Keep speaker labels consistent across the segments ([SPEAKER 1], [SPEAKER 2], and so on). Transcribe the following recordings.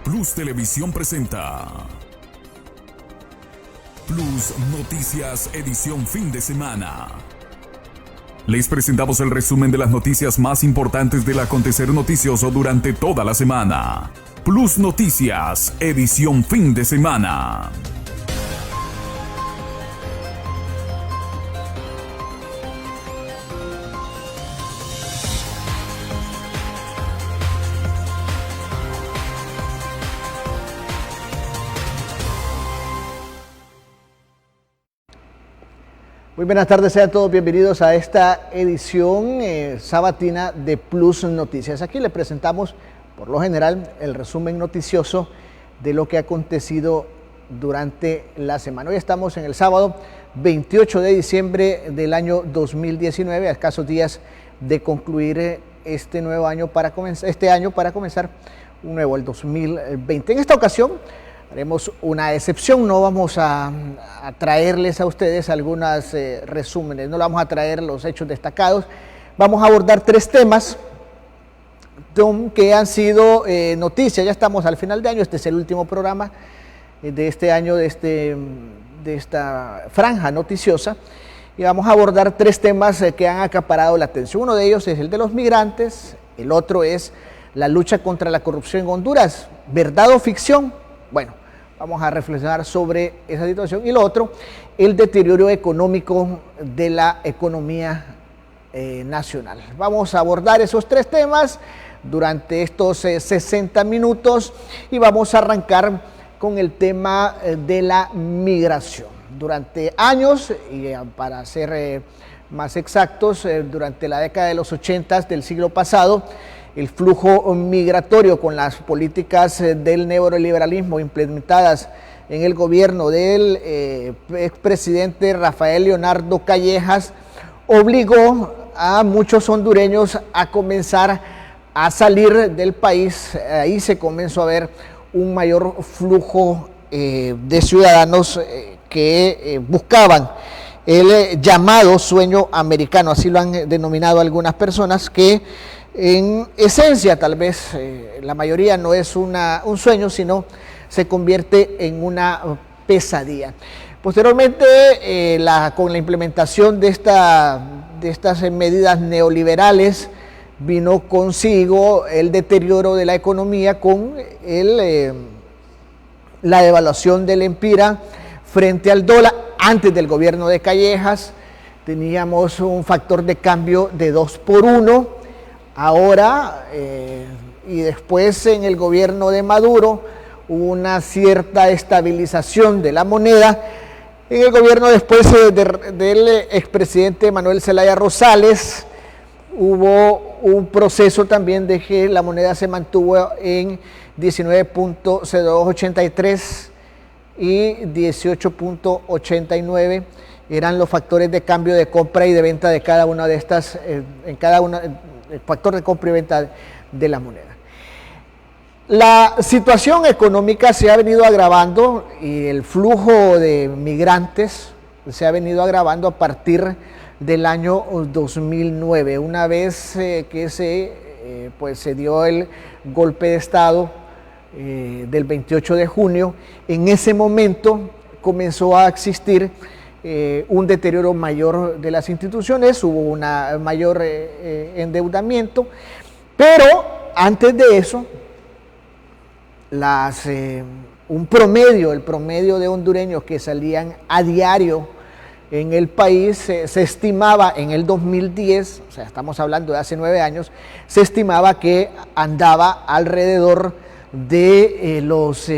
[SPEAKER 1] Plus Televisión presenta Plus Noticias edición fin de semana. Les presentamos el resumen de las noticias más importantes del acontecer noticioso durante toda la semana. Plus Noticias edición fin de semana.
[SPEAKER 2] Muy buenas tardes, sean todos bienvenidos a esta edición sabatina de Plus Noticias. Aquí le presentamos, por lo general, el resumen noticioso de lo que ha acontecido durante la semana. Hoy estamos en el sábado 28 de diciembre del año 2019, a escasos días de concluir este año para comenzar un nuevo, el 2020. En esta ocasión haremos una excepción, no vamos a traerles a ustedes algunos resúmenes, no le vamos a traer los hechos destacados. Vamos a abordar tres temas que han sido noticias. Ya estamos al final de año, este es el último programa de este año, de esta franja noticiosa, y vamos a abordar tres temas que han acaparado la atención. Uno de ellos es el de los migrantes, el otro es la lucha contra la corrupción en Honduras, ¿verdad o ficción? Bueno, vamos a reflexionar sobre esa situación. Y lo otro, el deterioro económico de la economía nacional. Vamos a abordar esos tres temas durante estos 60 minutos y vamos a arrancar con el tema de la migración. Durante años, y para ser más exactos, durante la década de los 80 del siglo pasado, el flujo migratorio con las políticas del neoliberalismo implementadas en el gobierno del expresidente Rafael Leonardo Callejas obligó a muchos hondureños a comenzar a salir del país. Ahí se comenzó a ver un mayor flujo de ciudadanos que buscaban el llamado sueño americano, así lo han denominado algunas personas, que en esencia tal vez la mayoría no es un sueño, sino se convierte en una pesadilla. Posteriormente, con la implementación de estas medidas neoliberales, vino consigo el deterioro de la economía con la devaluación del empira frente al dólar. Antes del gobierno de Callejas teníamos un factor de cambio de 2 por 1. Ahora y después en el gobierno de Maduro hubo una cierta estabilización de la moneda. En el gobierno después del expresidente Manuel Zelaya Rosales hubo un proceso también de que la moneda se mantuvo en 19.0283 y 18.89. Eran los factores de cambio de compra y de venta de cada una de estas, el factor de compra y venta de la moneda. La situación económica se ha venido agravando y el flujo de migrantes se ha venido agravando a partir del año 2009, una vez que se dio el golpe de Estado del 28 de junio. En ese momento comenzó a existir un deterioro mayor de las instituciones, hubo un mayor endeudamiento, pero antes de eso, el promedio de hondureños que salían a diario en el país se estimaba en el 2010, o sea, estamos hablando de hace 9 años, se estimaba que andaba alrededor de los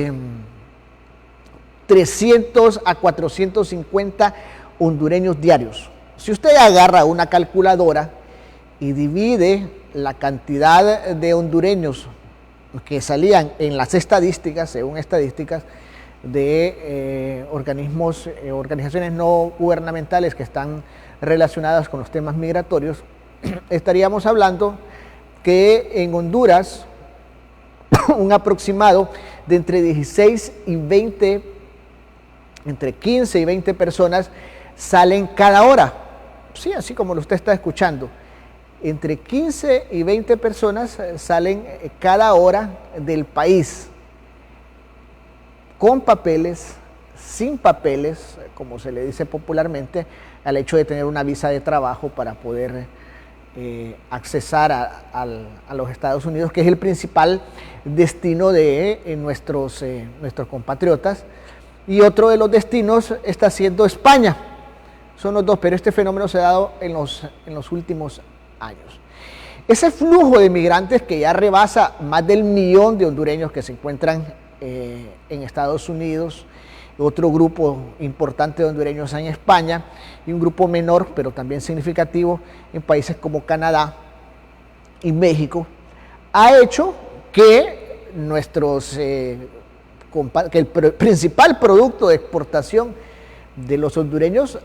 [SPEAKER 2] 300 a 450 hondureños diarios. Si usted agarra una calculadora y divide la cantidad de hondureños que salían en las estadísticas, según estadísticas de organizaciones no gubernamentales que están relacionadas con los temas migratorios, estaríamos hablando que en Honduras un aproximado de entre 16 y 20, entre 15 y 20 personas salen cada hora, sí, así como lo usted está escuchando. entre 15 y 20 personas salen cada hora del país, con papeles, sin papeles, como se le dice popularmente, al hecho de tener una visa de trabajo para poder accesar a los Estados Unidos, que es el principal destino de nuestros compatriotas. Y otro de los destinos está siendo España. Son los dos, pero este fenómeno se ha dado en los últimos años. Ese flujo de migrantes que ya rebasa más del 1.000.000 de hondureños que se encuentran en Estados Unidos, otro grupo importante de hondureños en España y un grupo menor, pero también significativo, en países como Canadá y México, ha hecho que que el principal producto de exportación de los hondureños,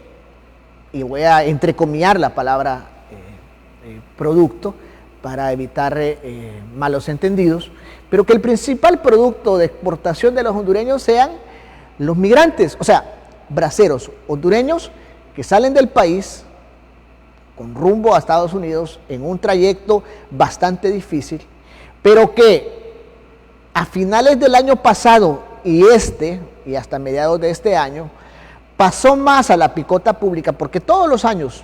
[SPEAKER 2] y voy a entrecomillar la palabra producto para evitar malos entendidos, pero que el principal producto de exportación de los hondureños sean los migrantes, o sea, braceros hondureños que salen del país con rumbo a Estados Unidos en un trayecto bastante difícil, pero que a finales del año pasado y hasta mediados de este año, pasó más a la picota pública, porque todos los años,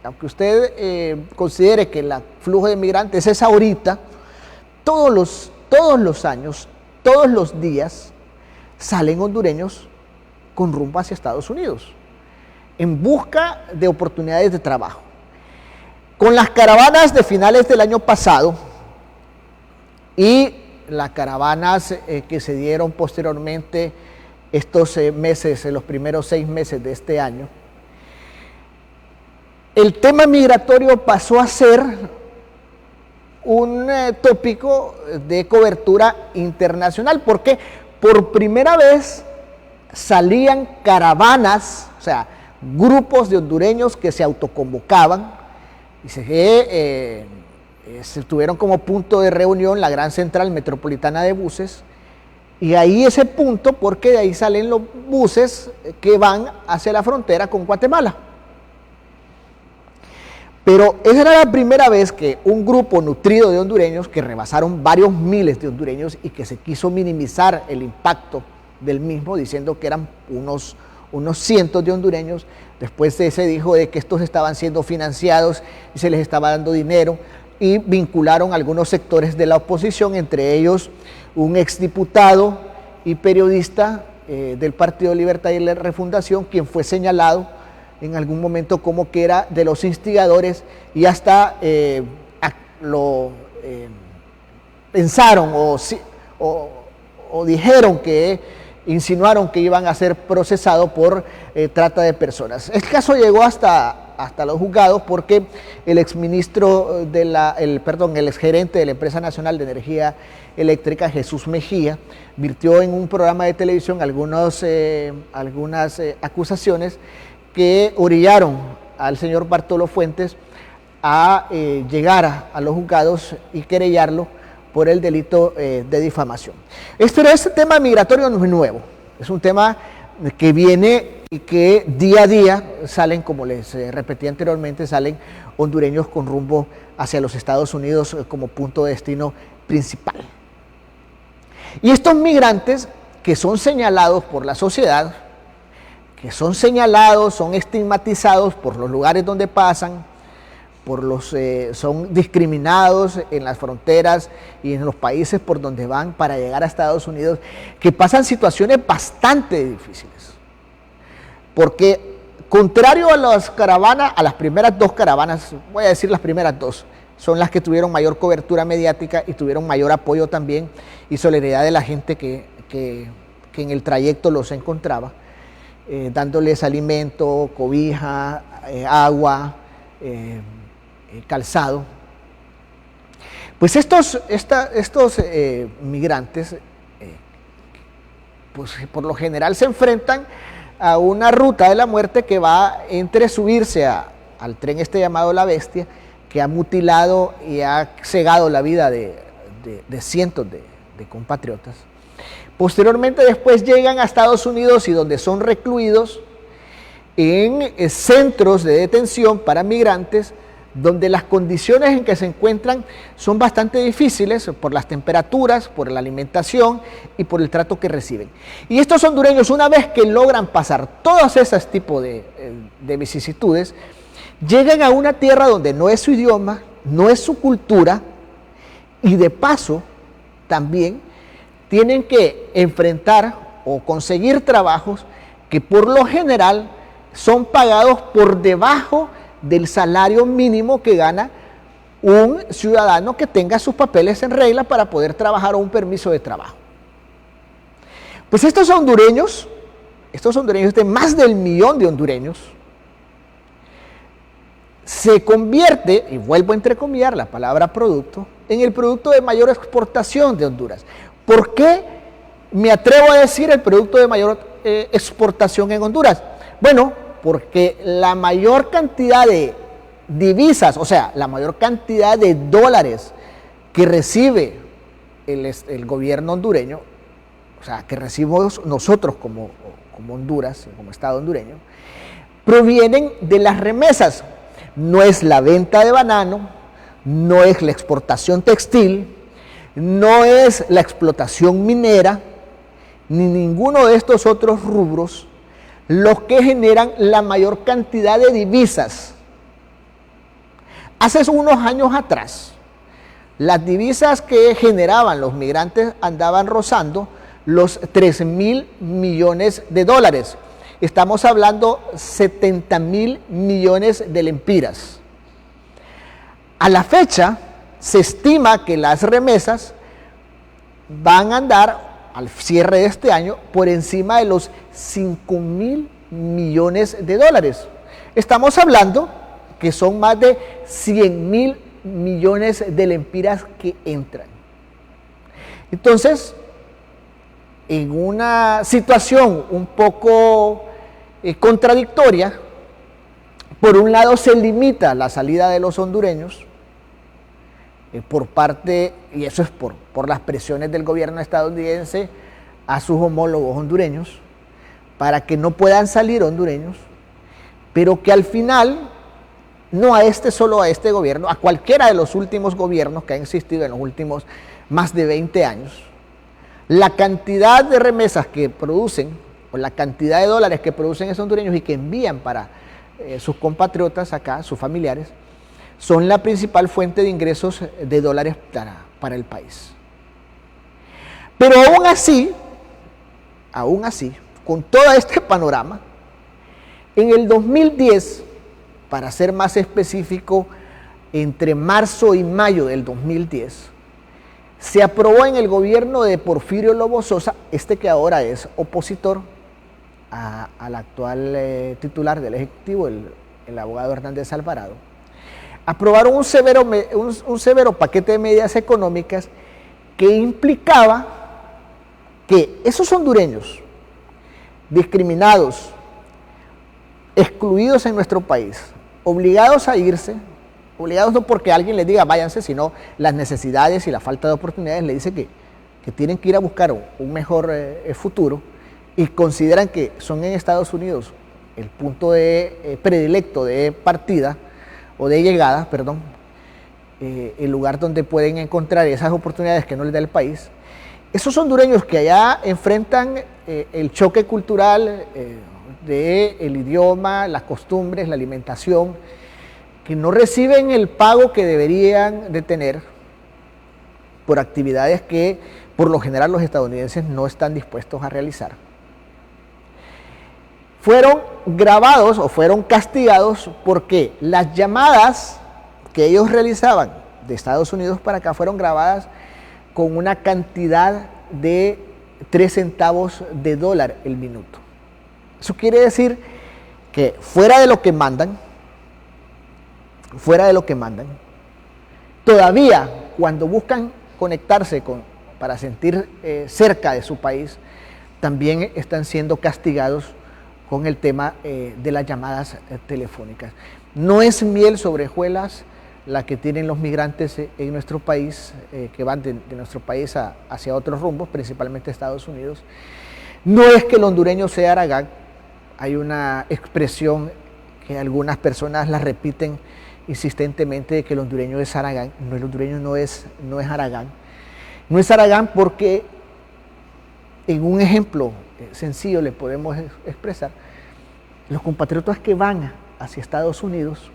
[SPEAKER 2] aunque usted considere que el flujo de migrantes es ahorita, todos los años, todos los días, salen hondureños con rumbo hacia Estados Unidos, en busca de oportunidades de trabajo. Con las caravanas de finales del año pasado y las caravanas que se dieron posteriormente estos meses, los primeros 6 meses de este año, el tema migratorio pasó a ser un tópico de cobertura internacional, porque por primera vez salían caravanas, o sea, grupos de hondureños que se autoconvocaban y se tuvieron como punto de reunión la gran central metropolitana de buses, y ahí ese punto, porque de ahí salen los buses que van hacia la frontera con Guatemala. Pero esa era la primera vez que un grupo nutrido de hondureños, que rebasaron varios miles de hondureños y que se quiso minimizar el impacto del mismo, diciendo que eran unos cientos de hondureños, después se dijo de que estos estaban siendo financiados y se les estaba dando dinero, y vincularon algunos sectores de la oposición, entre ellos un exdiputado y periodista del Partido Libertad y Refundación, quien fue señalado en algún momento como que era de los instigadores, y hasta lo pensaron o dijeron insinuaron que iban a ser procesados por trata de personas. El caso llegó hasta los juzgados porque el exministro el exgerente de la Empresa Nacional de Energía Eléctrica, Jesús Mejía, virtió en un programa de televisión algunas acusaciones que orillaron al señor Bartolo Fuentes a llegar a los juzgados y querellarlo por el delito de difamación. Este tema migratorio no es nuevo, es un tema que viene y que día a día salen, como les repetí anteriormente, salen hondureños con rumbo hacia los Estados Unidos como punto de destino principal. Y estos migrantes que son señalados por la sociedad, que son estigmatizados por los lugares donde pasan, son discriminados en las fronteras y en los países por donde van para llegar a Estados Unidos, que pasan situaciones bastante difíciles. Porque contrario a las caravanas, a las primeras 2 caravanas, voy a decir las primeras 2, son las que tuvieron mayor cobertura mediática y tuvieron mayor apoyo también y solidaridad de la gente que en el trayecto los encontraba, dándoles alimento, cobija, agua, calzado. Pues estos migrantes, pues por lo general se enfrentan a una ruta de la muerte que va entre subirse al tren llamado La Bestia, que ha mutilado y ha cegado la vida de cientos de compatriotas. Posteriormente, después llegan a Estados Unidos y donde son recluidos en centros de detención para migrantes, donde las condiciones en que se encuentran son bastante difíciles por las temperaturas, por la alimentación y por el trato que reciben. Y estos hondureños, una vez que logran pasar todos esos tipos de vicisitudes, llegan a una tierra donde no es su idioma, no es su cultura, y de paso también tienen que enfrentar o conseguir trabajos que por lo general son pagados por debajo del salario mínimo que gana un ciudadano que tenga sus papeles en regla para poder trabajar o un permiso de trabajo. Pues estos hondureños, de más del 1.000.000 de hondureños, se convierte, y vuelvo a entrecomillar la palabra producto, en el producto de mayor exportación de Honduras. ¿Por qué me atrevo a decir el producto de mayor exportación en Honduras? Bueno, porque la mayor cantidad de divisas, o sea, la mayor cantidad de dólares que recibe el gobierno hondureño, o sea, que recibimos nosotros como Honduras, como Estado hondureño, provienen de las remesas. No es la venta de banano, no es la exportación textil, no es la explotación minera, ni ninguno de estos otros rubros los que generan la mayor cantidad de divisas. Hace unos años atrás, las divisas que generaban los migrantes andaban rozando los 3.000 millones de dólares. Estamos hablando 70.000 millones de lempiras. A la fecha, se estima que las remesas van a andar al cierre de este año por encima de los 5.000 millones de dólares. Estamos hablando que son más de 100.000 millones de lempiras que entran. Entonces, en una situación un poco contradictoria, por un lado se limita la salida de los hondureños por parte, y eso es por las presiones del gobierno estadounidense a sus homólogos hondureños, para que no puedan salir hondureños, pero que al final, no a solo a este gobierno, a cualquiera de los últimos gobiernos que han existido en los últimos más de 20 años, la cantidad de remesas que producen, o la cantidad de dólares que producen esos hondureños y que envían para sus compatriotas acá, sus familiares, son la principal fuente de ingresos de dólares para el país. Pero aún así, con todo este panorama, en el 2010, para ser más específico, entre marzo y mayo del 2010, se aprobó en el gobierno de Porfirio Lobo Sosa, que ahora es opositor al actual titular del Ejecutivo, el abogado Hernández Alvarado, aprobaron un severo paquete de medidas económicas que implicaba que esos hondureños discriminados, excluidos en nuestro país, obligados a irse, obligados no porque alguien les diga váyanse, sino las necesidades y la falta de oportunidades le dice que tienen que ir a buscar un mejor futuro, y consideran que son en Estados Unidos el punto predilecto de partida, o de llegada, perdón, el lugar donde pueden encontrar esas oportunidades que no les da el país. Esos hondureños que allá enfrentan el choque cultural del idioma, las costumbres, la alimentación, que no reciben el pago que deberían de tener por actividades que por lo general los estadounidenses no están dispuestos a realizar, fueron gravados o fueron castigados porque las llamadas que ellos realizaban de Estados Unidos para acá fueron grabadas con una cantidad de 3 centavos de dólar el minuto. Eso quiere decir que fuera de lo que mandan, todavía cuando buscan conectarse para sentir cerca de su país, también están siendo castigados con el tema de las llamadas telefónicas. No es miel sobre hojuelas la que tienen los migrantes en nuestro país, que van de nuestro país hacia otros rumbos, principalmente Estados Unidos. No es que el hondureño sea Aragán. Hay una expresión que algunas personas la repiten insistentemente de que el hondureño es Aragán. No, el hondureño no es Aragán. No es Aragán porque en un ejemplo sencillo le podemos expresar, los compatriotas que van hacia Estados Unidos,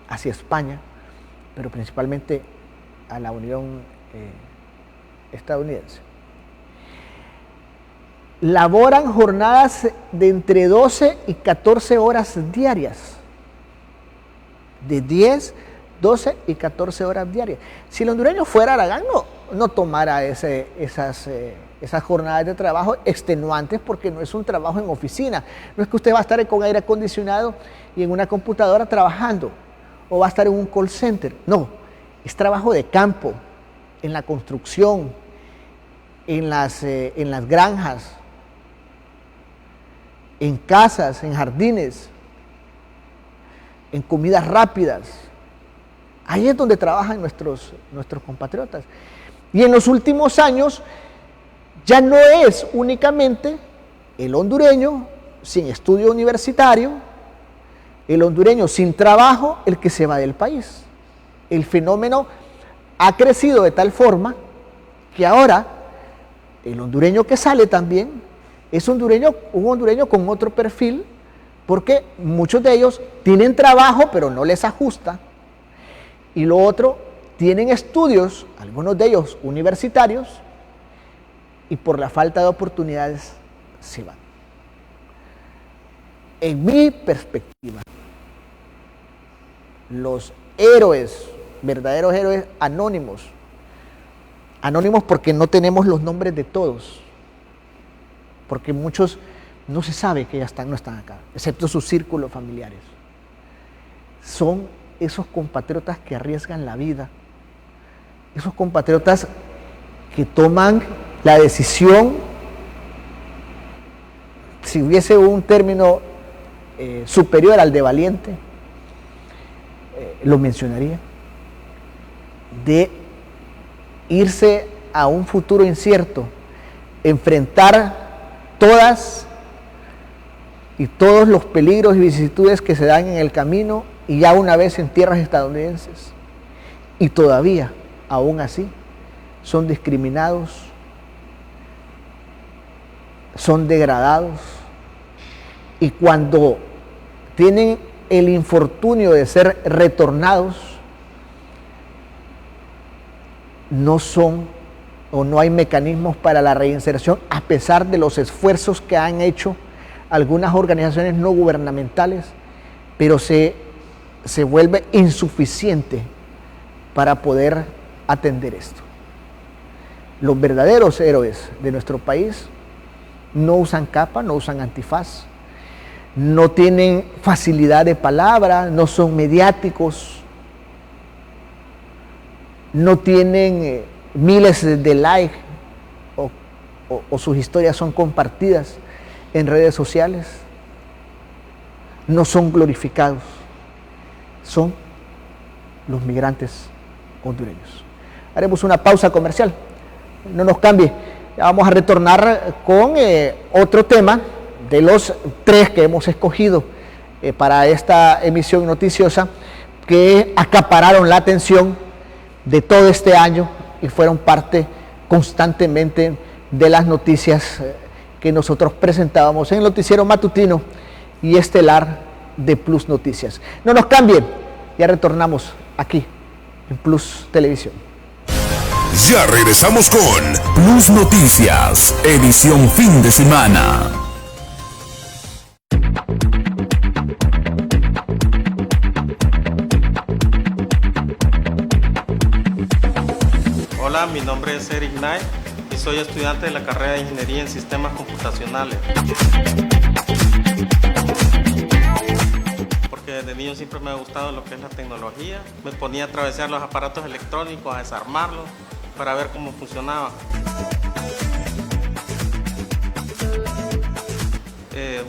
[SPEAKER 2] hacia España, pero principalmente a la Unión estadounidense, laboran jornadas de entre 12 y 14 horas diarias, de 10, 12 y 14 horas diarias. Si el hondureño fuera Aragán, no tomara esas jornadas de trabajo extenuantes, porque no es un trabajo en oficina. No es que usted va a estar con aire acondicionado y en una computadora trabajando, o va a estar en un call center. No, es trabajo de campo, en la construcción, en las granjas, en casas, en jardines, en comidas rápidas. Ahí es donde trabajan nuestros compatriotas. Y en los últimos años ya no es únicamente el hondureño sin estudio universitario, el hondureño sin trabajo, el que se va del país. El fenómeno ha crecido de tal forma que ahora el hondureño que sale también es un hondureño con otro perfil, porque muchos de ellos tienen trabajo pero no les ajusta, y lo otro, tienen estudios, algunos de ellos universitarios, y por la falta de oportunidades se van. En mi perspectiva, los héroes, verdaderos héroes anónimos porque no tenemos los nombres de todos, porque muchos no se sabe que ya no están acá, excepto sus círculos familiares. Son esos compatriotas que arriesgan la vida, esos compatriotas que toman la decisión, si hubiese un término superior al de valiente, lo mencionaría, de irse a un futuro incierto, enfrentar todas y todos los peligros y vicisitudes que se dan en el camino, y ya una vez en tierras estadounidenses, y todavía, aún así, son discriminados, son degradados, y cuando tienen el infortunio de ser retornados, no son o no hay mecanismos para la reinserción, a pesar de los esfuerzos que han hecho algunas organizaciones no gubernamentales, pero se vuelve insuficiente para poder atender esto. Los verdaderos héroes de nuestro país no usan capa, no usan antifaz, no tienen facilidad de palabra, no son mediáticos, no tienen miles de likes o sus historias son compartidas en redes sociales, no son glorificados, son los migrantes hondureños. Haremos una pausa comercial, no nos cambie, ya vamos a retornar con otro tema de los 3 que hemos escogido para esta emisión noticiosa, que acapararon la atención de todo este año y fueron parte constantemente de las noticias que nosotros presentábamos en el noticiero matutino y estelar de Plus Noticias. No nos cambien, ya retornamos aquí en Plus Televisión.
[SPEAKER 1] Ya regresamos con Plus Noticias, edición fin de semana.
[SPEAKER 3] Hola, mi nombre es Eric Knight y soy estudiante de la carrera de Ingeniería en Sistemas Computacionales. Porque desde niño siempre me ha gustado lo que es la tecnología. Me ponía a atravesar los aparatos electrónicos, a desarmarlos, para ver cómo funcionaba.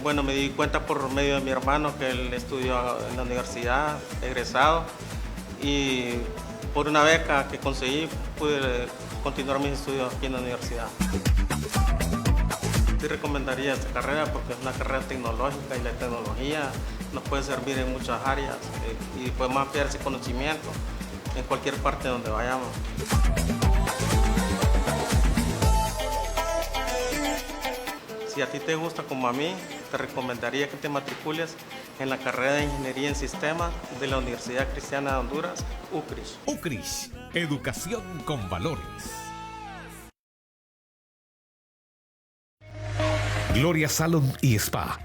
[SPEAKER 3] Bueno, me di cuenta por medio de mi hermano que él estudió en la universidad, egresado, y por una beca que conseguí pude continuar mis estudios aquí en la universidad. Sí recomendaría esta carrera porque es una carrera tecnológica y la tecnología nos puede servir en muchas áreas y podemos ampliar ese conocimiento en cualquier parte donde vayamos. Si a ti te gusta como a mí, te recomendaría que te matricules en la carrera de Ingeniería en Sistemas de la Universidad Cristiana de Honduras, UCRIS.
[SPEAKER 4] UCRIS, educación con valores. Gloria Salon y Spa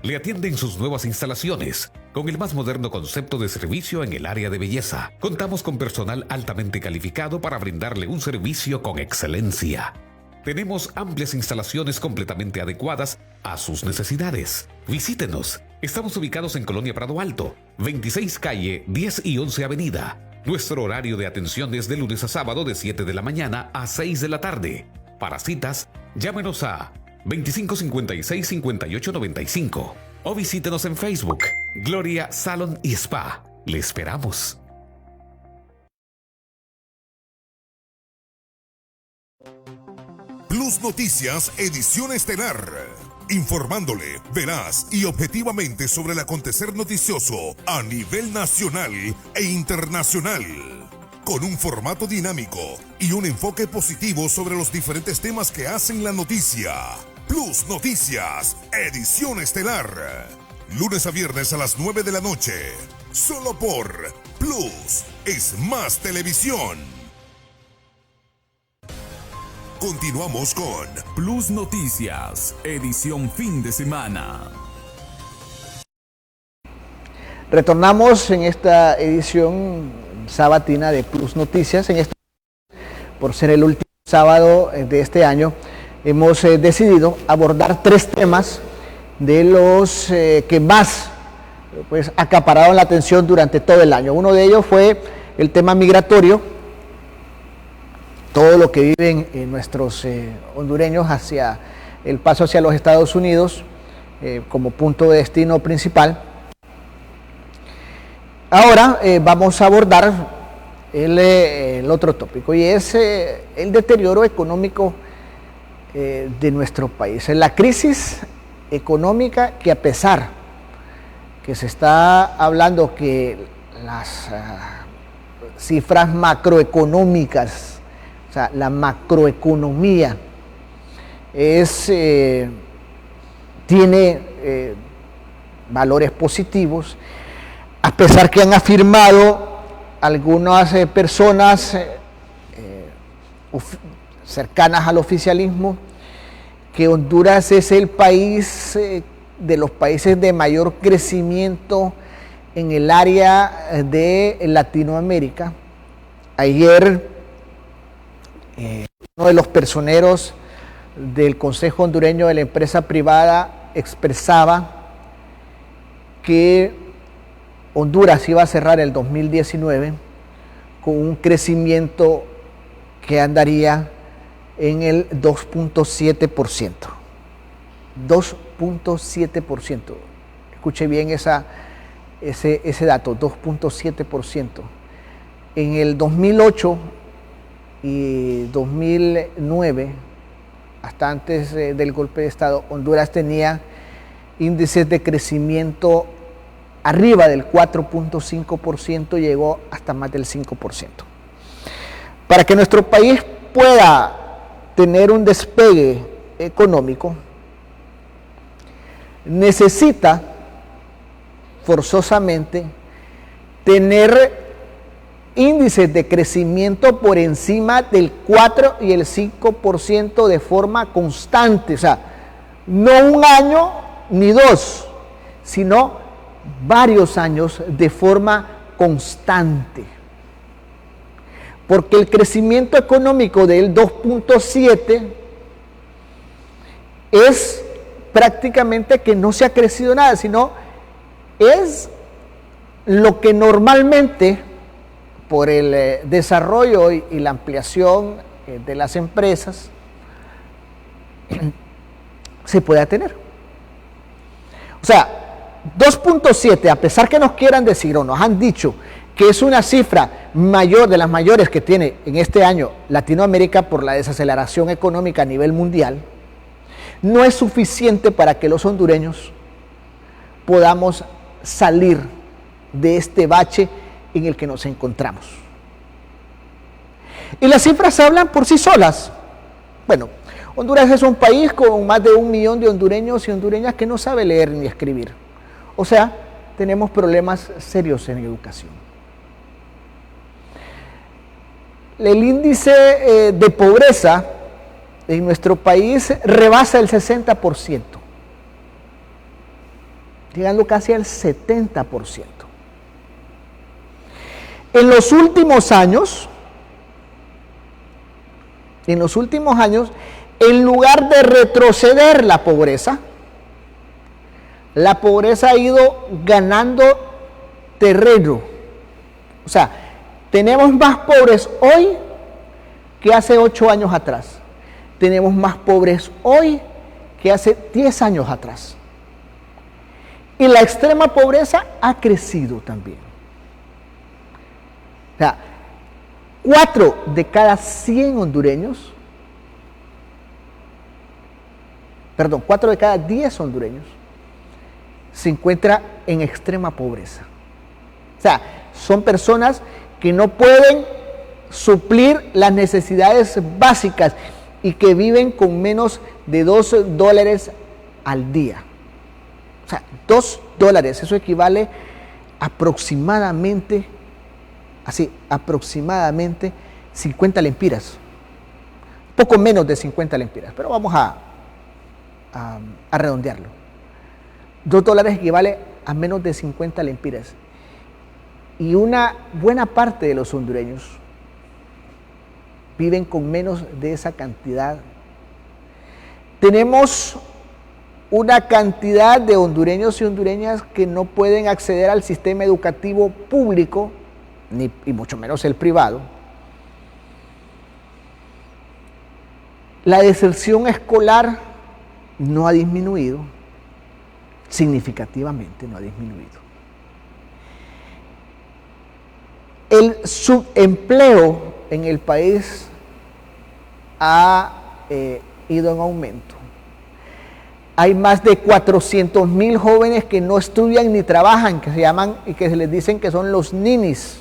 [SPEAKER 4] le atienden sus nuevas instalaciones con el más moderno concepto de servicio en el área de belleza. Contamos con personal altamente calificado para brindarle un servicio con excelencia. Tenemos amplias instalaciones completamente adecuadas a sus necesidades. Visítenos. Estamos ubicados en Colonia Prado Alto, 26 calle, 10 y 11 avenida. Nuestro horario de atención es de lunes a sábado de 7 de la mañana a 6 de la tarde. Para citas, llámenos a 2556-5895 o visítenos en Facebook, Gloria Salon y Spa. Le esperamos.
[SPEAKER 5] Plus Noticias, edición estelar. Informándole veraz y objetivamente sobre el acontecer noticioso a nivel nacional e internacional. Con un formato dinámico y un enfoque positivo sobre los diferentes temas que hacen la noticia. Plus Noticias, edición estelar. Lunes a viernes a las 9 de la noche. Solo por Plus es más televisión. Continuamos con
[SPEAKER 1] Plus Noticias, edición fin de semana.
[SPEAKER 2] Retornamos en esta edición sabatina de Plus Noticias. Por ser el último sábado de este año, hemos decidido abordar 3 temas de los que más acapararon la atención durante todo el año. Uno de ellos fue el tema migratorio, todo lo que viven nuestros hondureños hacia el paso hacia los Estados Unidos como punto de destino principal. Ahora vamos a abordar el otro tópico, y es el deterioro económico de nuestro país. La crisis económica que, a pesar que se está hablando que las cifras macroeconómicas, o sea, la macroeconomía tiene valores positivos, a pesar que han afirmado algunas personas cercanas al oficialismo que Honduras es el país de los países de mayor crecimiento en el área de Latinoamérica. Ayer uno de los personeros del Consejo Hondureño de la Empresa Privada expresaba que Honduras iba a cerrar el 2019 con un crecimiento que andaría en el 2.7%. 2.7%. Escuche bien ese dato, 2.7%. En el 2008 y 2009, hasta antes del golpe de Estado, Honduras tenía índices de crecimiento arriba del 4.5%, llegó hasta más del 5%. Para que nuestro país pueda tener un despegue económico, necesita forzosamente tener índices de crecimiento por encima del 4 y el 5% de forma constante. O sea, no un año ni 2, sino varios años de forma constante. Porque el crecimiento económico del 2.7 es prácticamente que no se ha crecido nada, sino es lo que normalmente, por el desarrollo y la ampliación de las empresas, se puede tener. O sea, 2.7, a pesar que nos quieran decir o nos han dicho que es una cifra mayor, de las mayores que tiene en este año Latinoamérica por la desaceleración económica a nivel mundial, no es suficiente para que los hondureños podamos salir de este bache en el que nos encontramos. Y las cifras hablan por sí solas. Bueno, Honduras es un país con más de 1 millón de hondureños y hondureñas que no sabe leer ni escribir. O sea, tenemos problemas serios en educación. El índice de pobreza en nuestro país rebasa el 60%, llegando casi al 70%. En los últimos años, en lugar de retroceder la pobreza ha ido ganando terreno. O sea, tenemos más pobres hoy que hace 8 años atrás. Tenemos más pobres hoy que hace 10 años atrás. Y la extrema pobreza ha crecido también. O sea, 4 de cada 100 hondureños, 4 de cada 10 hondureños se encuentra en extrema pobreza. O sea, son personas que no pueden suplir las necesidades básicas y que viven con menos de $2 al día. O sea, $2, eso equivale aproximadamente 50 lempiras. Poco menos de 50 lempiras, pero vamos a redondearlo. $2 equivale a menos de 50 lempiras. Y una buena parte de los hondureños viven con menos de esa cantidad. Tenemos una cantidad de hondureños y hondureñas que no pueden acceder al sistema educativo público, y mucho menos el privado. La deserción escolar no ha disminuido, significativamente no ha disminuido. El subempleo en el país ha ido en aumento. Hay más de 400,000 jóvenes que no estudian ni trabajan, que se llaman y que se les dicen que son los ninis.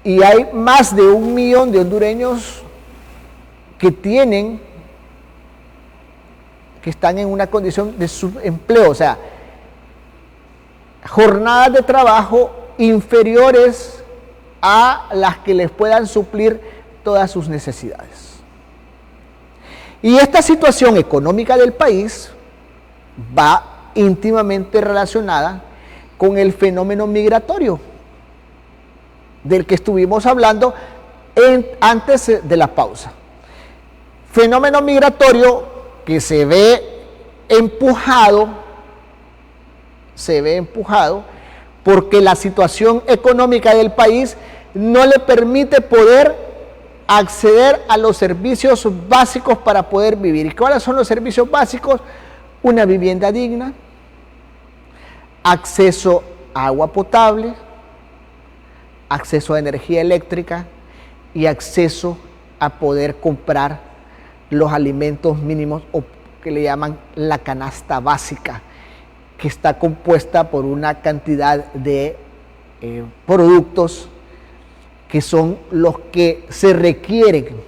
[SPEAKER 2] Y hay más de 1 millón de hondureños que están en una condición de subempleo, o sea, jornadas de trabajo inferiores a las que les puedan suplir todas sus necesidades. Y esta situación económica del país va íntimamente relacionada con el fenómeno migratorio del que estuvimos hablando antes de la pausa. Fenómeno migratorio que se ve empujado porque la situación económica del país no le permite poder acceder a los servicios básicos para poder vivir. ¿Y cuáles son los servicios básicos? Una vivienda digna, acceso a agua potable, acceso a energía eléctrica y acceso a poder comprar los alimentos mínimos, o que le llaman la canasta básica, que está compuesta por una cantidad de productos que son los que se requieren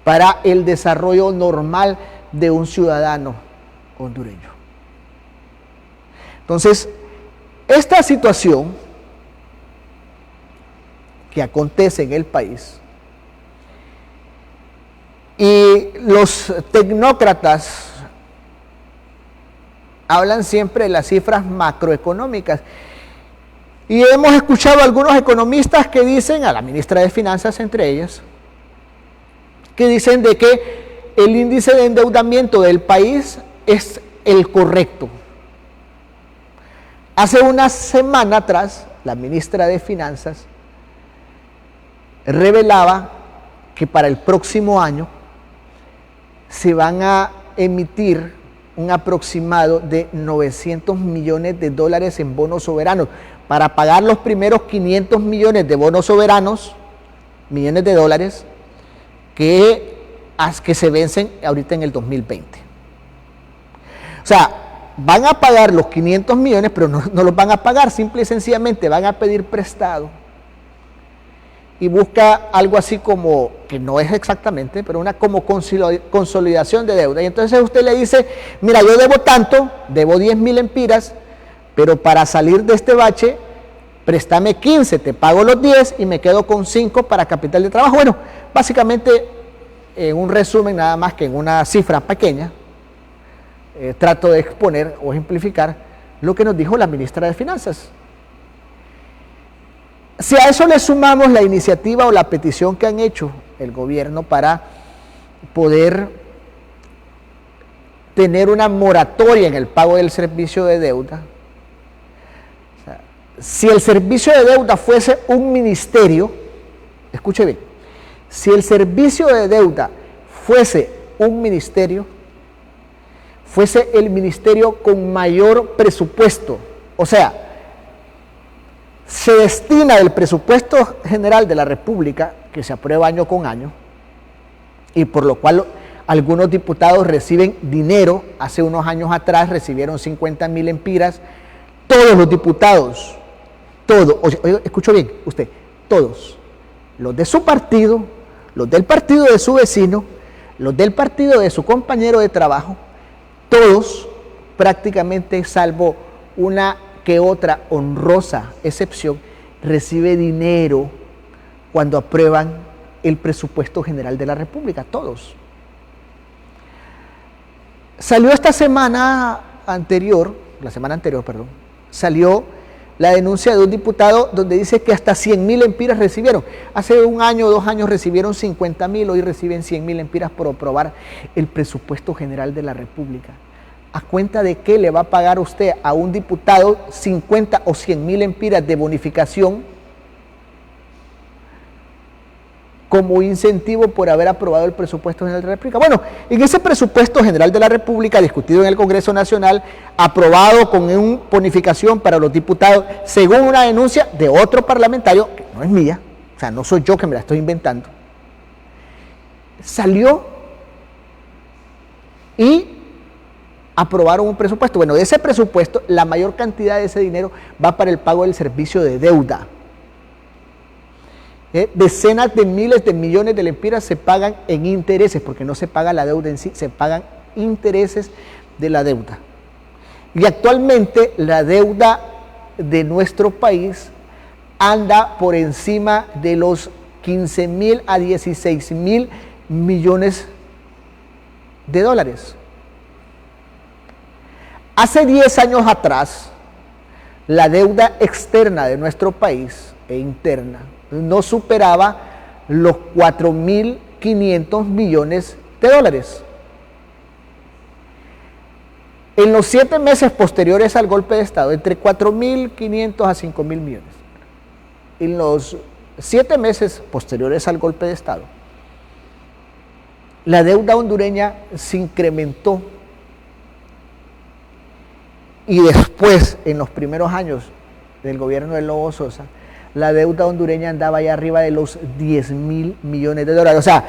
[SPEAKER 2] para el desarrollo normal de un ciudadano hondureño. Entonces, esta situación que acontece en el país, y los tecnócratas hablan siempre de las cifras macroeconómicas, y hemos escuchado a algunos economistas que dicen, a la ministra de Finanzas entre ellas, que dicen de que el índice de endeudamiento del país es el correcto. Hace una semana atrás, la ministra de Finanzas revelaba que para el próximo año se van a emitir un aproximado de $900 millones en bonos soberanos para pagar los primeros 500 millones de bonos soberanos, millones de dólares, que se vencen ahorita en el 2020. O sea, van a pagar los 500 millones, pero no los van a pagar, simple y sencillamente van a pedir prestado. Y busca algo así como, que no es exactamente, pero una como consolidación de deuda. Y entonces usted le dice, mira, yo debo tanto, debo 10.000 lempiras, pero para salir de este bache, préstame 15, te pago los 10 y me quedo con 5 para capital de trabajo. Bueno, básicamente, en un resumen, nada más que en una cifra pequeña, trato de exponer o ejemplificar lo que nos dijo la ministra de Finanzas. Si a eso le sumamos la iniciativa o la petición que han hecho el gobierno para poder tener una moratoria en el pago del servicio de deuda, o sea, si el servicio de deuda fuese un ministerio, escuche bien, si el servicio de deuda fuese un ministerio, fuese el ministerio con mayor presupuesto, o sea, se destina del presupuesto general de la República, que se aprueba año con año, y por lo cual algunos diputados reciben dinero. Hace unos años atrás recibieron 50.000 lempiras, todos los diputados, todos, oye, escucho bien usted, todos, los de su partido, los del partido de su vecino, los del partido de su compañero de trabajo, todos prácticamente, salvo una que otra honrosa excepción, recibe dinero cuando aprueban el presupuesto general de la República, todos. Salió esta semana anterior, salió la denuncia de un diputado donde dice que hasta 100.000 lempiras recibieron. Hace un año o 2 años recibieron 50.000, hoy reciben 100.000 lempiras por aprobar el presupuesto general de la República. ¿A cuenta de qué le va a pagar usted a un diputado 50 o 100.000 lempiras de bonificación como incentivo por haber aprobado el presupuesto general de la República? Bueno, en ese presupuesto general de la República, discutido en el Congreso Nacional, aprobado con una bonificación para los diputados, según una denuncia de otro parlamentario, que no es mía, o sea, no soy yo que me la estoy inventando, salió y aprobaron un presupuesto. Bueno, de ese presupuesto, la mayor cantidad de ese dinero va para el pago del servicio de deuda. Decenas de miles de millones de lempiras se pagan en intereses, porque no se paga la deuda en sí, se pagan intereses de la deuda. Y actualmente la deuda de nuestro país anda por encima de los 15.000 a 16.000 millones de dólares. Hace 10 años atrás, la deuda externa de nuestro país e interna no superaba los 4.500 millones de dólares. En los 7 meses posteriores al golpe de Estado, entre 4.500 a 5.000 millones. En los 7 meses posteriores al golpe de Estado, la deuda hondureña se incrementó. Y después, en los primeros años del gobierno de Lobo Sosa, la deuda hondureña andaba ya arriba de los 10.000 millones de dólares. O sea,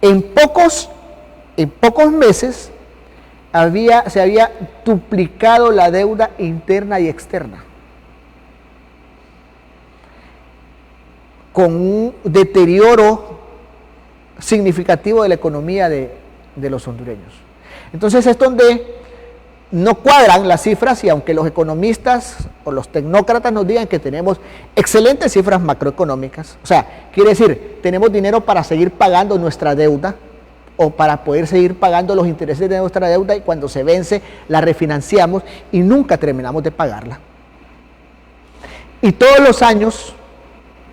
[SPEAKER 2] en pocos meses se había duplicado la deuda interna y externa, con un deterioro significativo de la economía de los hondureños. Entonces es donde no cuadran las cifras, y aunque los economistas o los tecnócratas nos digan que tenemos excelentes cifras macroeconómicas, o sea, quiere decir, tenemos dinero para seguir pagando nuestra deuda o para poder seguir pagando los intereses de nuestra deuda, y cuando se vence la refinanciamos y nunca terminamos de pagarla. Y todos los años,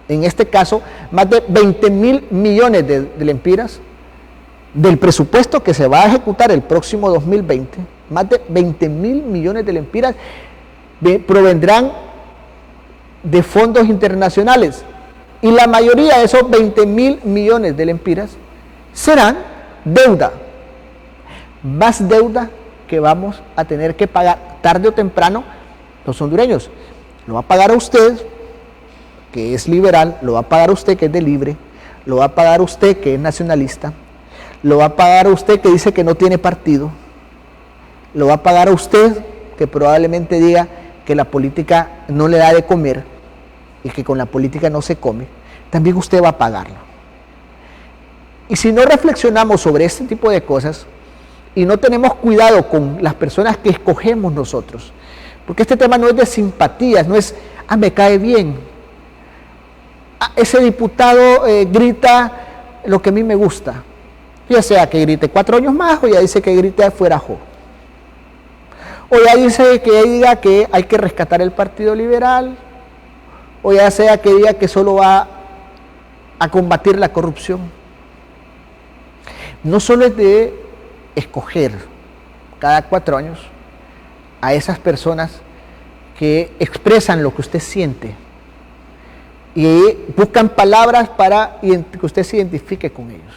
[SPEAKER 2] en este caso, más de 20.000 millones de lempiras del presupuesto que se va a ejecutar el próximo 2020, más de 20.000 millones de lempiras provendrán de fondos internacionales, y la mayoría de esos 20.000 millones de lempiras serán deuda, más deuda que vamos a tener que pagar tarde o temprano los hondureños. Lo va a pagar a usted, que es liberal, lo va a pagar usted, que es de libre, lo va a pagar usted, que es nacionalista, lo va a pagar usted, que dice que no tiene partido, lo va a pagar a usted, que probablemente diga que la política no le da de comer y que con la política no se come, también usted va a pagarla. Y si no reflexionamos sobre este tipo de cosas y no tenemos cuidado con las personas que escogemos nosotros, porque este tema no es de simpatías, no es, me cae bien, ese diputado grita lo que a mí me gusta, ya sea que grite 4 años más o ya dice que grite fuera jo. O ya dice que diga que hay que rescatar el Partido Liberal, o ya sea que diga que solo va a combatir la corrupción. No solo es de escoger cada 4 años a esas personas que expresan lo que usted siente y buscan palabras para que usted se identifique con ellos.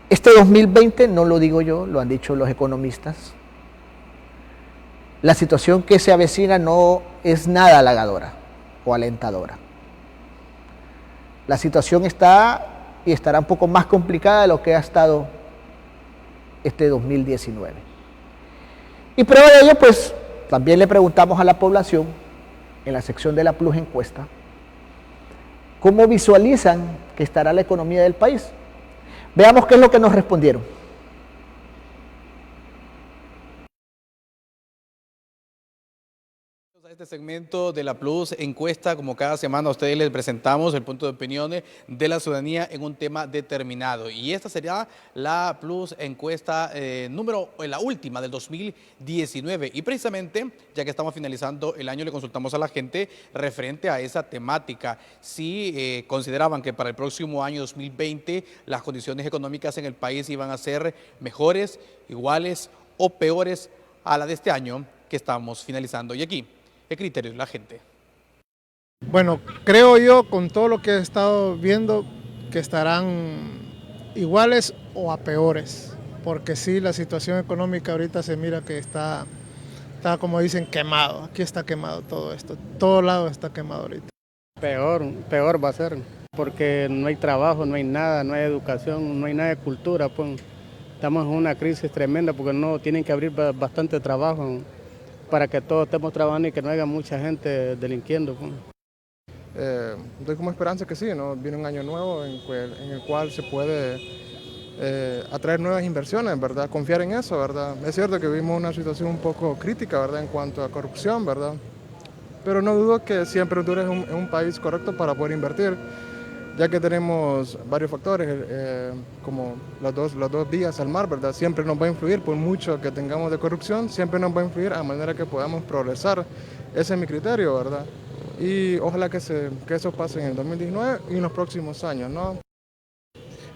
[SPEAKER 2] Este 2020, no lo digo yo, lo han dicho los economistas, la situación que se avecina no es nada halagadora o alentadora. La situación está y estará un poco más complicada de lo que ha estado este 2019. Y prueba de ello, pues, también le preguntamos a la población, en la sección de la Plus encuesta, cómo visualizan que estará la economía del país. Veamos qué es lo que nos respondieron.
[SPEAKER 6] Este segmento de la Plus encuesta, como cada semana a ustedes les presentamos el punto de opinión de la ciudadanía en un tema determinado. Y esta será la Plus encuesta la última del 2019. Y precisamente, ya que estamos finalizando el año, le consultamos a la gente referente a esa temática. Si consideraban que para el próximo año 2020 las condiciones económicas en el país iban a ser mejores, iguales o peores a la de este año que estamos finalizando. Y aquí, ¿qué criterio de la gente?
[SPEAKER 7] Bueno, creo yo, con todo lo que he estado viendo, que estarán iguales o a peores, porque sí, la situación económica ahorita se mira que está como dicen, quemado. Aquí está quemado todo esto, todo lado está quemado ahorita.
[SPEAKER 8] Peor va a ser, porque no hay trabajo, no hay nada, no hay educación, no hay nada de cultura. Pues. Estamos en una crisis tremenda porque no tienen que abrir bastante trabajo para que todos estemos trabajando y que no haya mucha gente delinquiendo.
[SPEAKER 9] Doy como esperanza que sí, ¿no? Viene un año nuevo en el cual se puede atraer nuevas inversiones, ¿verdad? Confiar en eso, ¿verdad? Es cierto que vivimos una situación un poco crítica, ¿verdad? En cuanto a corrupción, ¿verdad? Pero no dudo que siempre Honduras es un país correcto para poder invertir, ya que tenemos varios factores, como las dos vías al mar, ¿verdad? Siempre nos va a influir, por mucho que tengamos de corrupción, siempre nos va a influir a manera que podamos progresar. Ese es mi criterio, ¿verdad? Y ojalá que eso pase en el 2019 y en los próximos años, ¿no?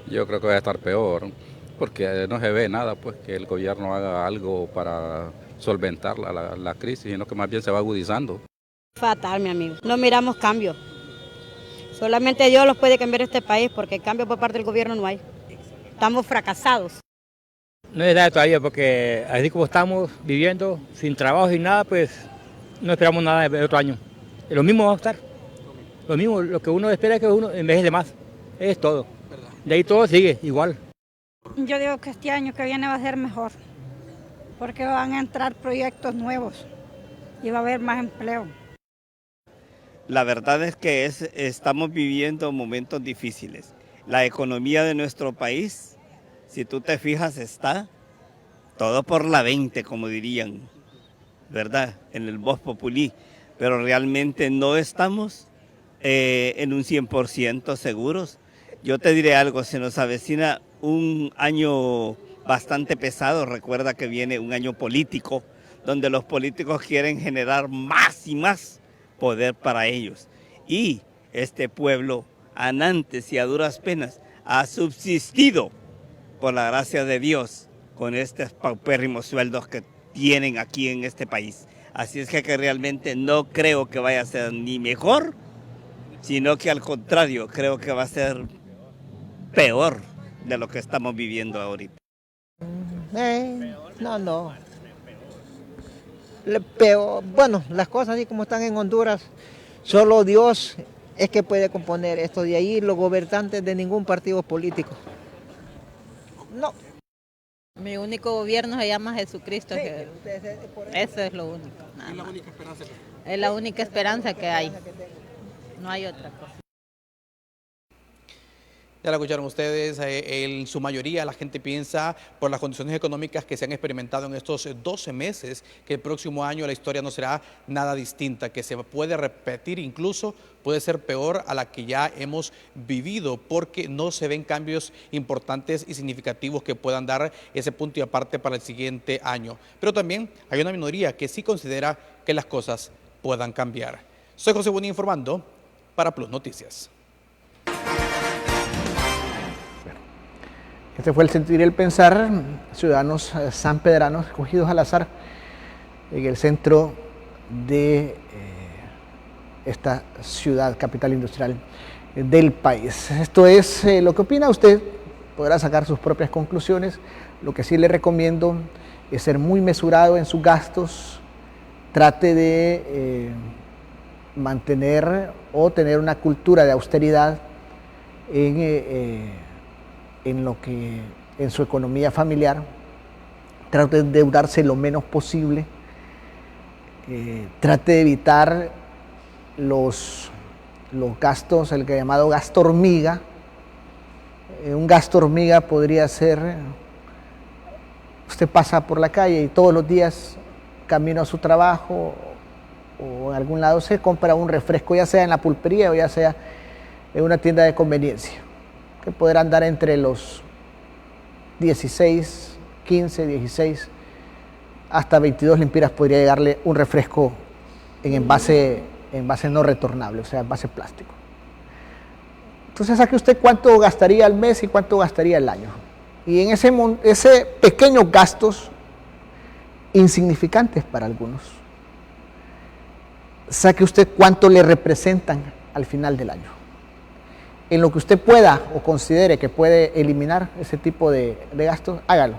[SPEAKER 10] Yo creo que va a estar peor, porque no se ve nada, pues, que el gobierno haga algo para solventar la crisis, sino que más bien se va agudizando.
[SPEAKER 11] Fatal, mi amigo. No miramos cambio. Solamente Dios los puede cambiar este país, porque cambio por parte del gobierno no hay. Estamos fracasados.
[SPEAKER 12] No es nada todavía, porque así como estamos viviendo, sin trabajo y nada, pues no esperamos nada de otro año. Lo mismo va a estar. Lo mismo, lo que uno espera es que uno envejece más. Es todo. De ahí todo sigue igual.
[SPEAKER 13] Yo digo que este año que viene va a ser mejor, porque van a entrar proyectos nuevos y va a haber más empleo.
[SPEAKER 14] La verdad es que estamos viviendo momentos difíciles. La economía de nuestro país, si tú te fijas, está todo por la 20, como dirían, ¿verdad? En el Vox Populi. Pero realmente no estamos en un 100% seguros. Yo te diré algo, se nos avecina un año bastante pesado. Recuerda que viene un año político, donde los políticos quieren generar más y más poder para ellos. Y este pueblo, antes y a duras penas, ha subsistido por la gracia de Dios con estos paupérrimos sueldos que tienen aquí en este país. Así es que realmente no creo que vaya a ser ni mejor, sino que al contrario, creo que va a ser peor de lo que estamos viviendo ahorita.
[SPEAKER 15] No. Peor, bueno, las cosas así como están en Honduras, solo Dios es que puede componer esto. De ahí los gobernantes de ningún partido político.
[SPEAKER 16] Mi único gobierno se llama Jesucristo. Eso es lo único.
[SPEAKER 6] ¿Es la única esperanza?
[SPEAKER 16] Es la única esperanza que hay. No hay otra cosa.
[SPEAKER 6] Ya lo escucharon ustedes, en su mayoría la gente piensa por las condiciones económicas que se han experimentado en estos 12 meses que el próximo año la historia no será nada distinta, que se puede repetir, incluso puede ser peor a la que ya hemos vivido, porque no se ven cambios importantes y significativos que puedan dar ese punto y aparte para el siguiente año. Pero también hay una minoría que sí considera que las cosas puedan cambiar. Soy José Bonilla informando para Plus Noticias.
[SPEAKER 2] Este fue el sentir y el pensar, ciudadanos sanpedranos escogidos al azar en el centro de esta ciudad, capital industrial del país. Esto es lo que opina usted, podrá sacar sus propias conclusiones. Lo que sí le recomiendo es ser muy mesurado en sus gastos, trate de mantener o tener una cultura de austeridad en su economía familiar, trate de endeudarse lo menos posible, trate de evitar los gastos, el llamado gasto hormiga. Un gasto hormiga podría ser, usted pasa por la calle y todos los días camino a su trabajo o en algún lado se compra un refresco, ya sea en la pulpería o ya sea en una tienda de conveniencia, que podrá andar entre los 16, 15, 16, hasta 22 lempiras podría llegarle un refresco en envase no retornable, o sea, envase plástico. Entonces saque usted cuánto gastaría al mes y cuánto gastaría al año. Y en ese pequeños gastos, insignificantes para algunos, saque usted cuánto le representan al final del año. En lo que usted pueda o considere que puede eliminar ese tipo de gastos, hágalo.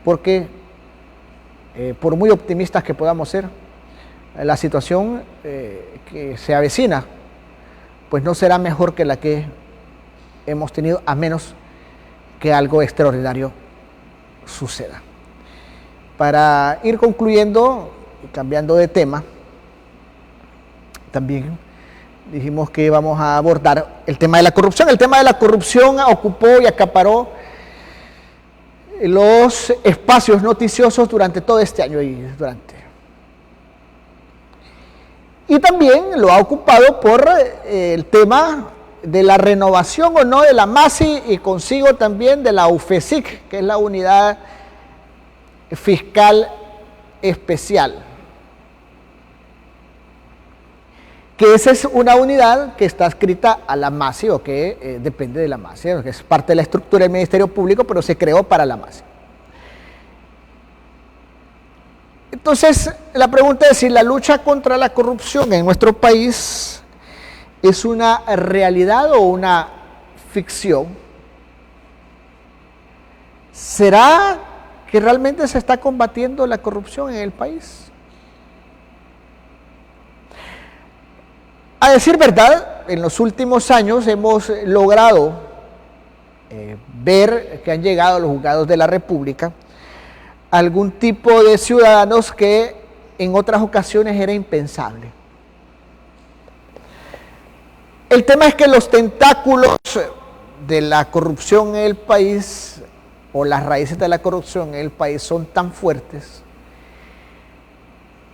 [SPEAKER 2] Porque por muy optimistas que podamos ser, la situación que se avecina, pues no será mejor que la que hemos tenido, a menos que algo extraordinario suceda. Para ir concluyendo y cambiando de tema, también dijimos que íbamos a abordar el tema de la corrupción. El tema de la corrupción ocupó y acaparó los espacios noticiosos durante todo este año y también lo ha ocupado por el tema de la renovación o no de la MASI y consigo también de la UFESIC, que es la Unidad Fiscal Especial. Que esa es una unidad que está adscrita a la MASI o que depende de la MASI, que es parte de la estructura del Ministerio Público, pero se creó para la MASI. Entonces, la pregunta es si la lucha contra la corrupción en nuestro país es una realidad o una ficción. ¿Será que realmente se está combatiendo la corrupción en el país? A decir verdad, en los últimos años hemos logrado ver que han llegado a los juzgados de la República algún tipo de ciudadanos que en otras ocasiones era impensable. El tema es que los tentáculos de la corrupción en el país, o las raíces de la corrupción en el país, son tan fuertes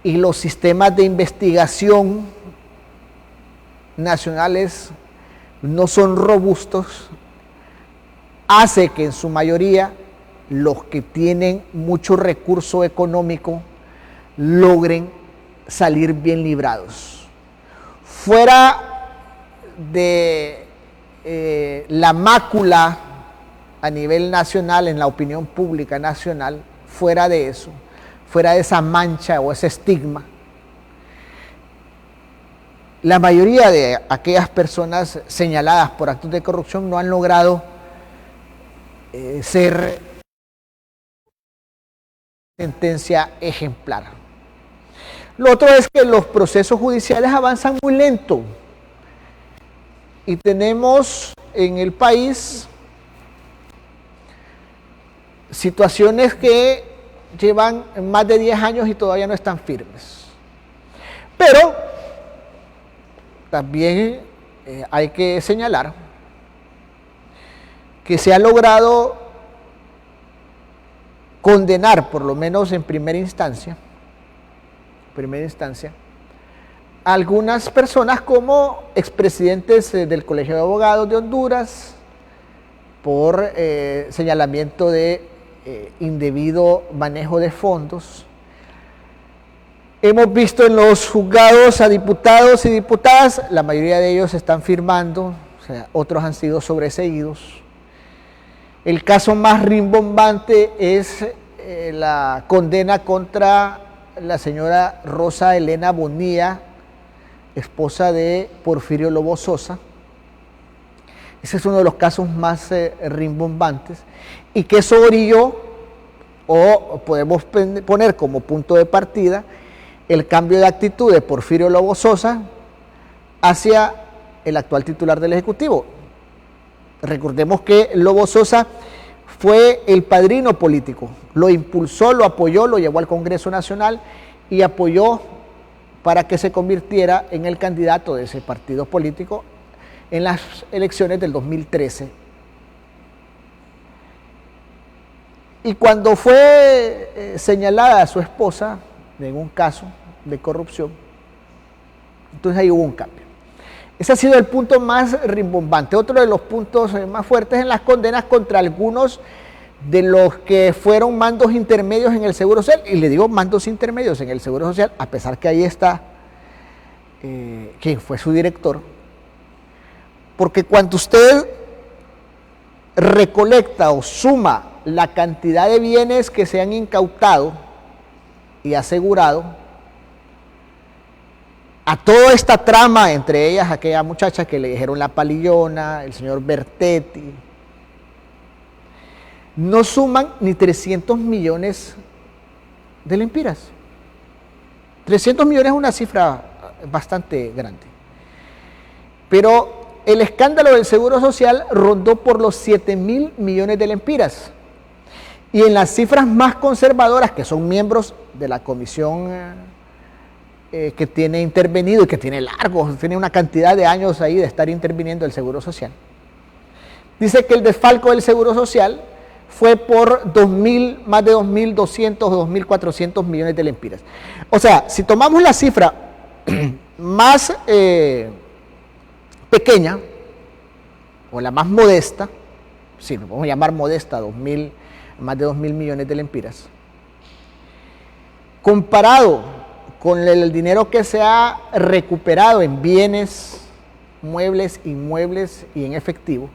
[SPEAKER 2] y los sistemas de investigación nacionales no son robustos, hace que en su mayoría los que tienen mucho recurso económico logren salir bien librados. Fuera de la mácula a nivel nacional, en la opinión pública nacional, fuera de eso, fuera de esa mancha o ese estigma, la mayoría de aquellas personas señaladas por actos de corrupción no han logrado ser sentencia ejemplar. Lo otro es que los procesos judiciales avanzan muy lento y tenemos en el país situaciones que llevan más de 10 años y todavía no están firmes. Pero también hay que señalar que se ha logrado condenar, por lo menos en primera instancia, a algunas personas como expresidentes del Colegio de Abogados de Honduras por señalamiento de indebido manejo de fondos. Hemos visto en los juzgados a diputados y diputadas, la mayoría de ellos están firmando, o sea, otros han sido sobreseídos. El caso más rimbombante es la condena contra la señora Rosa Elena Bonilla, esposa de Porfirio Lobo Sosa. Ese es uno de los casos más rimbombantes y que eso orilló, o podemos poner como punto de partida, el cambio de actitud de Porfirio Lobo Sosa hacia el actual titular del Ejecutivo. Recordemos que Lobo Sosa fue el padrino político, lo impulsó, lo apoyó, lo llevó al Congreso Nacional y apoyó para que se convirtiera en el candidato de ese partido político en las elecciones del 2013. Y cuando fue señalada a su esposa en un caso de corrupción, entonces ahí hubo un cambio. Ese ha sido el punto más rimbombante. Otro de los puntos más fuertes en las condenas contra algunos de los que fueron mandos intermedios en el Seguro Social, y le digo mandos intermedios en el Seguro Social, a pesar que ahí está quien fue su director, porque cuando usted recolecta o suma la cantidad de bienes que se han incautado y asegurado, a toda esta trama, entre ellas aquella muchacha que le dijeron la palillona, el señor Bertetti, no suman ni 300 millones de lempiras. 300 millones es una cifra bastante grande. Pero el escándalo del Seguro Social rondó por los 7.000 millones de lempiras. Y en las cifras más conservadoras, que son miembros de la comisión que tiene intervenido y que tiene tiene una cantidad de años ahí de estar interviniendo el Seguro Social, dice que el desfalco del Seguro Social fue por más de 2.200 o 2.400 millones de lempiras. O sea, si tomamos la cifra más pequeña o la más modesta, sí, lo vamos a llamar modesta, más de 2.000 millones de lempiras, comparado con el dinero que se ha recuperado en bienes, muebles, inmuebles y en efectivo,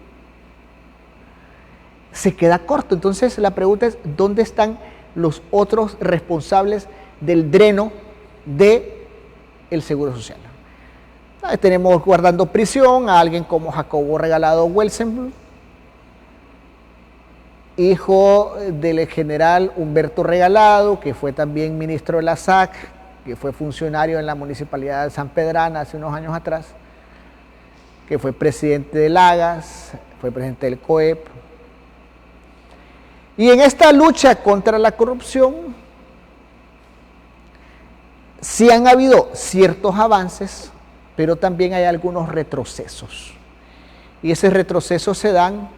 [SPEAKER 2] se queda corto. Entonces la pregunta es, ¿dónde están los otros responsables del dreno del Seguro Social? Tenemos guardando prisión a alguien como Jacobo Regalado Welsenblum, hijo del general Humberto Regalado, que fue también ministro de la SAC, que fue funcionario en la municipalidad de San Pedrana hace unos años atrás, que fue presidente de Lagas, fue presidente del COEP. Y en esta lucha contra la corrupción, sí han habido ciertos avances, pero también hay algunos retrocesos. Y esos retrocesos se dan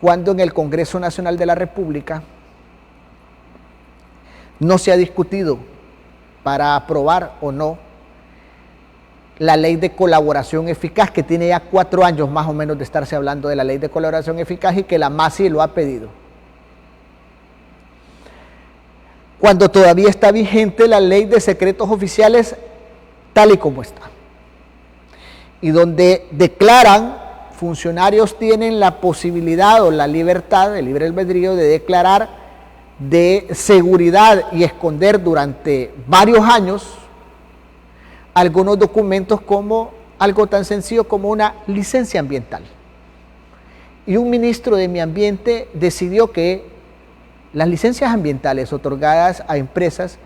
[SPEAKER 2] cuando en el Congreso Nacional de la República no se ha discutido para aprobar o no la ley de colaboración eficaz, que tiene ya 4 años más o menos de estarse hablando de la ley de colaboración eficaz y que la MASI lo ha pedido. Cuando todavía está vigente la ley de secretos oficiales tal y como está. Y donde declaran, funcionarios tienen la posibilidad o la libertad, el libre albedrío de declarar de seguridad y esconder durante varios años algunos documentos, como algo tan sencillo como una licencia ambiental. Y un ministro de Medio Ambiente decidió que las licencias ambientales otorgadas a empresas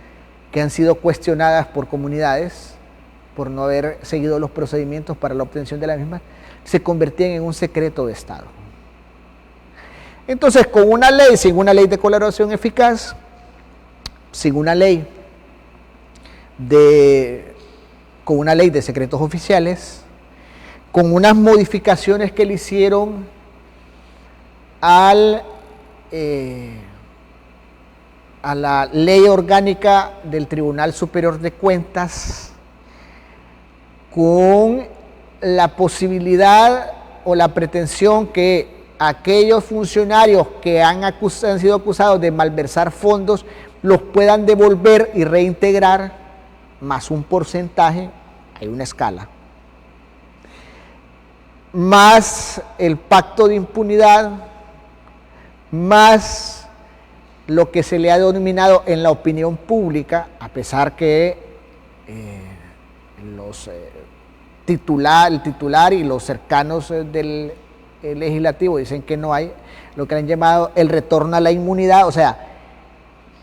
[SPEAKER 2] que han sido cuestionadas por comunidades por no haber seguido los procedimientos para la obtención de las mismas, se convertían en un secreto de Estado. Entonces, con una ley, sin una ley de colaboración eficaz, sin una ley con una ley de secretos oficiales, con unas modificaciones que le hicieron a la ley orgánica del Tribunal Superior de Cuentas, con la posibilidad o la pretensión que aquellos funcionarios que han sido acusados de malversar fondos los puedan devolver y reintegrar, más un porcentaje, hay una escala, más el pacto de impunidad, más lo que se le ha denominado en la opinión pública, a pesar que el titular y los cercanos del legislativo dicen que no hay, lo que han llamado el retorno a la inmunidad, o sea,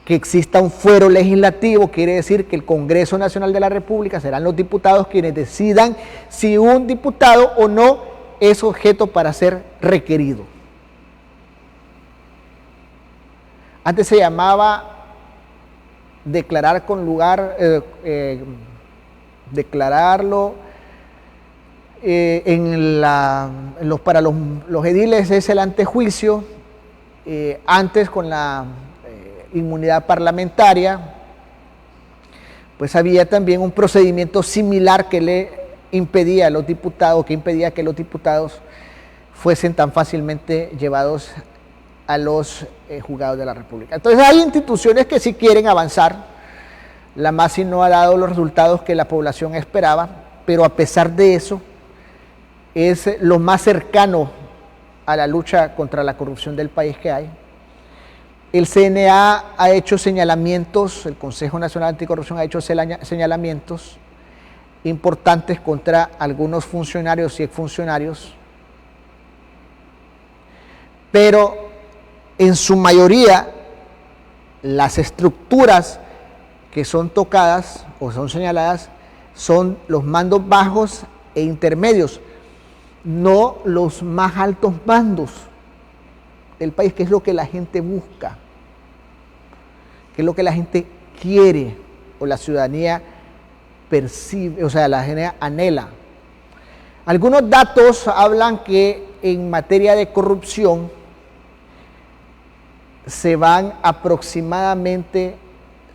[SPEAKER 2] que exista un fuero legislativo, quiere decir que el Congreso Nacional de la República serán los diputados quienes decidan si un diputado o no es objeto para ser requerido. Antes se llamaba declarar con lugar, declararlo para los ediles es el antejuicio, antes con la inmunidad parlamentaria, pues había también un procedimiento similar que le impedía a los diputados, que impedía que los diputados fuesen tan fácilmente llevados a los juzgados de la República. Entonces hay instituciones que sí quieren avanzar, la MASI no ha dado los resultados que la población esperaba, pero a pesar de eso es lo más cercano a la lucha contra la corrupción del país que hay. El CNA ha hecho señalamientos, el Consejo Nacional Anticorrupción ha hecho señalamientos importantes contra algunos funcionarios y exfuncionarios, pero en su mayoría las estructuras que son tocadas o son señaladas son los mandos bajos e intermedios, no los más altos mandos del país, que es lo que la gente busca, que es lo que la gente quiere o la ciudadanía percibe, o sea, la gente anhela. Algunos datos hablan que en materia de corrupción se van aproximadamente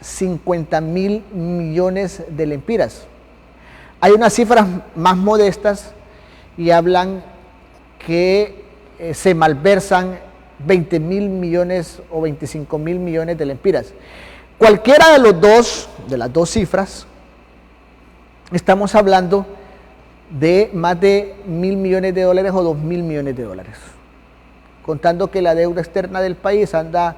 [SPEAKER 2] 50.000 millones de lempiras. Hay unas cifras más modestas y hablan que se malversan 20.000 millones o 25.000 millones de lempiras. Cualquiera de las dos cifras, estamos hablando de más de 1.000 millones de dólares o 2.000 millones de dólares. Contando que la deuda externa del país anda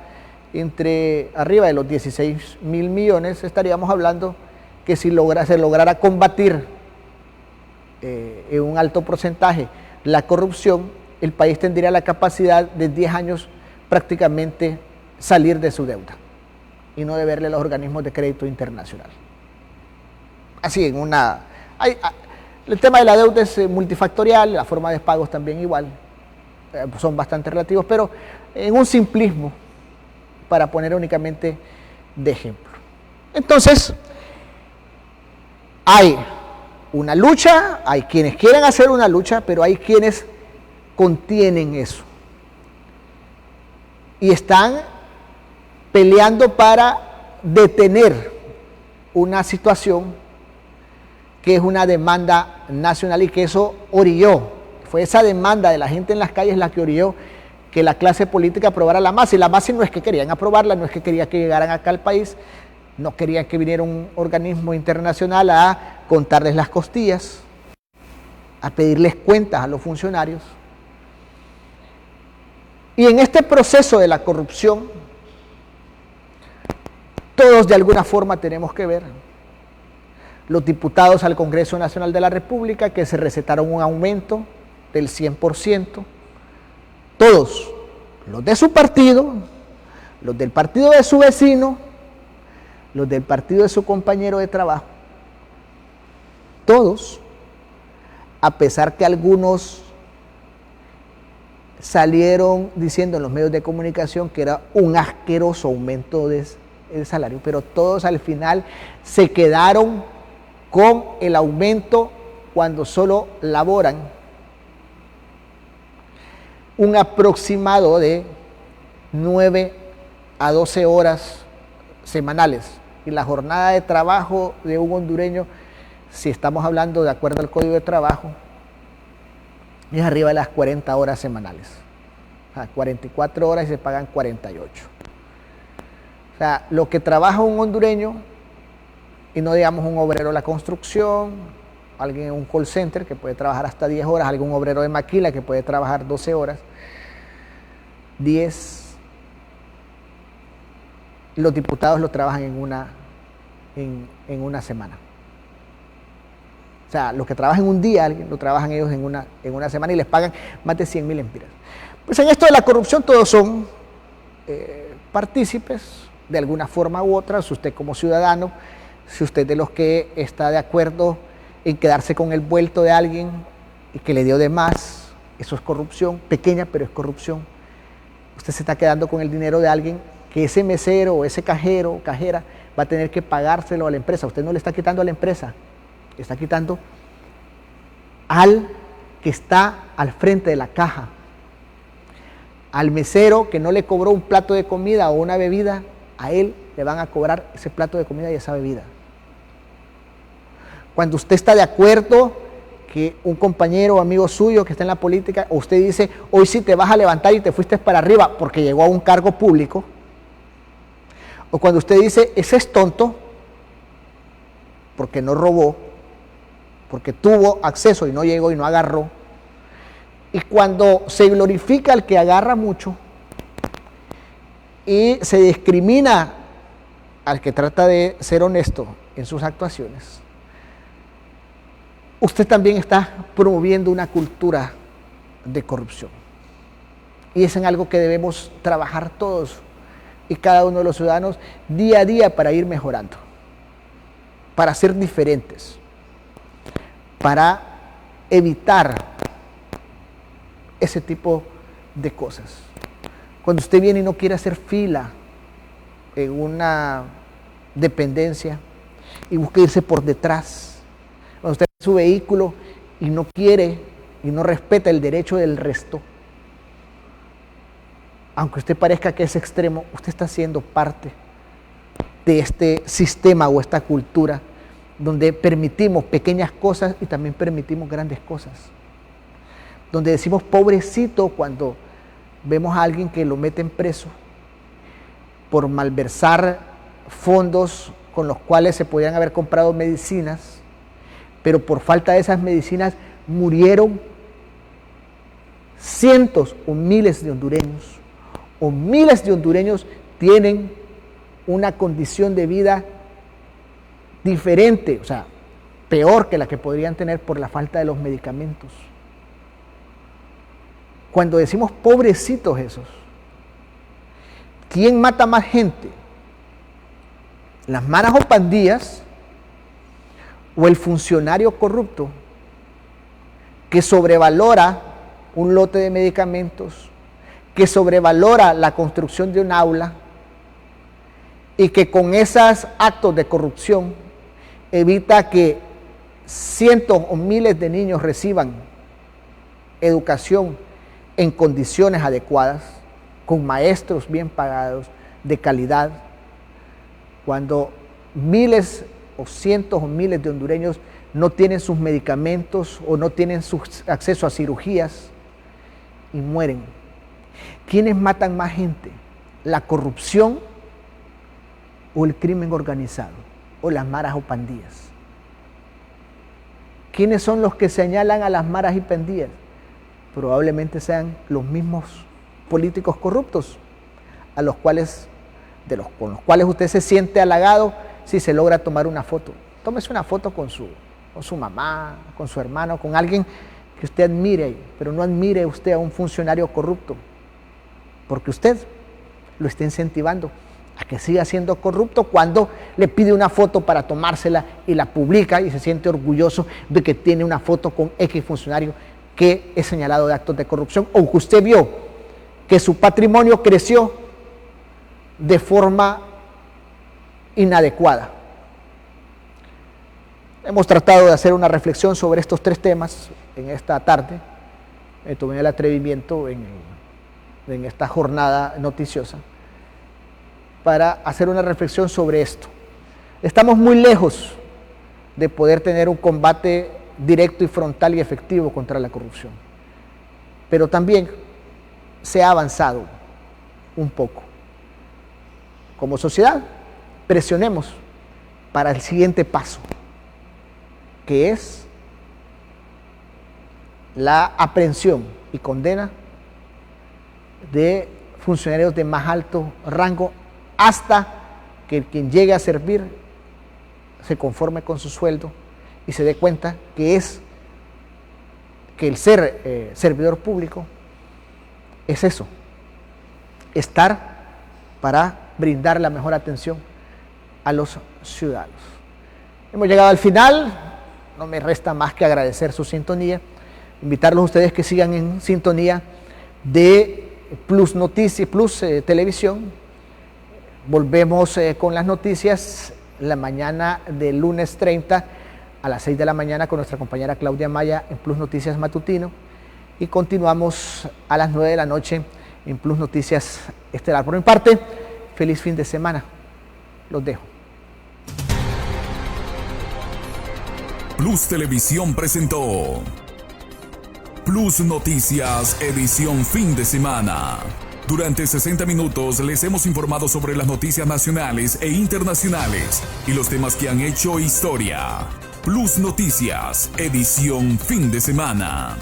[SPEAKER 2] arriba de los 16.000 millones, estaríamos hablando que si se lograra combatir en un alto porcentaje la corrupción, el país tendría la capacidad de 10 años prácticamente salir de su deuda y no deberle a los organismos de crédito internacional. Así, el tema de la deuda es multifactorial, la forma de pagos también igual, son bastante relativos, pero en un simplismo, para poner únicamente de ejemplo. Entonces, hay una lucha, hay quienes quieren hacer una lucha, pero hay quienes contienen eso y están peleando para detener una situación que es una demanda nacional y que eso orilló, fue esa demanda de la gente en las calles la que orilló que la clase política aprobara la MASI. La MASI no es que querían aprobarla, no es que quería que llegaran acá al país, no querían que viniera un organismo internacional a contarles las costillas, a pedirles cuentas a los funcionarios. Y en este proceso de la corrupción, todos de alguna forma tenemos que ver. Los diputados al Congreso Nacional de la República que se recetaron un aumento del 100%, todos, los de su partido, los del partido de su vecino, los del partido de su compañero de trabajo, todos, a pesar que algunos salieron diciendo en los medios de comunicación que era un asqueroso aumento del salario, pero todos al final se quedaron con el aumento cuando solo laboran un aproximado de 9 a 12 horas semanales. Y la jornada de trabajo de un hondureño, si estamos hablando de acuerdo al Código de Trabajo, es arriba de las 40 horas semanales. O sea, 44 horas y se pagan 48. O sea, lo que trabaja un hondureño, y no digamos un obrero de la construcción, alguien en un call center que puede trabajar hasta 10 horas, algún obrero de maquila que puede trabajar 12 horas, 10. Los diputados lo trabajan en una semana. O sea, los que trabajan un día, lo trabajan ellos en una semana y les pagan más de 100.000 empiras. Pues en esto de la corrupción todos son partícipes de alguna forma u otra. Si usted como ciudadano, si usted de los que está de acuerdo en quedarse con el vuelto de alguien y que le dio de más, eso es corrupción, pequeña pero es corrupción. Usted se está quedando con el dinero de alguien que ese mesero o ese cajero o cajera va a tener que pagárselo a la empresa. Usted no le está quitando a la empresa, le está quitando al que está al frente de la caja. Al mesero que no le cobró un plato de comida o una bebida, a él le van a cobrar ese plato de comida y esa bebida. Cuando usted está de acuerdo que un compañero o amigo suyo que está en la política, o usted dice, hoy sí te vas a levantar y te fuiste para arriba porque llegó a un cargo público, o cuando usted dice, ese es tonto porque no robó, porque tuvo acceso y no llegó y no agarró, y cuando se glorifica al que agarra mucho y se discrimina al que trata de ser honesto en sus actuaciones, usted también está promoviendo una cultura de corrupción. Y es en algo que debemos trabajar todos y cada uno de los ciudadanos día a día para ir mejorando, para ser diferentes, para evitar ese tipo de cosas. Cuando usted viene y no quiere hacer fila en una dependencia y busca irse por detrás, cuando usted ve su vehículo y no quiere y no respeta el derecho del resto, aunque usted parezca que es extremo, usted está siendo parte de este sistema o esta cultura donde permitimos pequeñas cosas y también permitimos grandes cosas. Donde decimos pobrecito cuando vemos a alguien que lo meten preso por malversar fondos con los cuales se podían haber comprado medicinas, pero por falta de esas medicinas murieron cientos o miles de hondureños, o miles de hondureños tienen una condición de vida diferente, o sea, peor que la que podrían tener por la falta de los medicamentos. Cuando decimos pobrecitos esos, ¿quién mata más gente? ¿Las maras o pandillas o el funcionario corrupto que sobrevalora un lote de medicamentos, que sobrevalora la construcción de un aula y que con esos actos de corrupción evita que cientos o miles de niños reciban educación en condiciones adecuadas, con maestros bien pagados, de calidad, cuando miles o cientos o miles de hondureños no tienen sus medicamentos o no tienen su acceso a cirugías y mueren? ¿Quiénes matan más gente? ¿La corrupción o el crimen organizado? ¿O las maras o pandillas? ¿Quiénes son los que señalan a las maras y pandillas? Probablemente sean los mismos políticos corruptos con los cuales usted se siente halagado si se logra tomar una foto. Tómese una foto con su mamá, con su hermano, con alguien que usted admire, pero no admire usted a un funcionario corrupto, porque usted lo está incentivando a que siga siendo corrupto cuando le pide una foto para tomársela y la publica y se siente orgulloso de que tiene una foto con X funcionario que es señalado de actos de corrupción o que usted vio que su patrimonio creció de forma inadecuada. Hemos tratado de hacer una reflexión sobre estos 3 temas en esta tarde. Tomé el atrevimiento en esta jornada noticiosa para hacer una reflexión sobre esto. Estamos muy lejos de poder tener un combate directo y frontal y efectivo contra la corrupción, pero también se ha avanzado un poco. Como sociedad, presionemos para el siguiente paso, que es la aprehensión y condena de funcionarios de más alto rango hasta que quien llegue a servir se conforme con su sueldo y se dé cuenta que el ser servidor público es eso, estar para brindar la mejor atención a los ciudadanos. Hemos llegado al final, no me resta más que agradecer su sintonía, invitarlos a ustedes que sigan en sintonía de Plus Noticias, Plus Televisión. Volvemos con las noticias la mañana del lunes 30 a las 6 de la mañana con nuestra compañera Claudia Maya en Plus Noticias Matutino y continuamos a las 9 de la noche en Plus Noticias Estelar. Por mi parte, feliz fin de semana. Los dejo.
[SPEAKER 1] Plus Televisión presentó Plus Noticias edición fin de semana. Durante 60 minutos les hemos informado sobre las noticias nacionales e internacionales y los temas que han hecho historia. Plus Noticias edición fin de semana.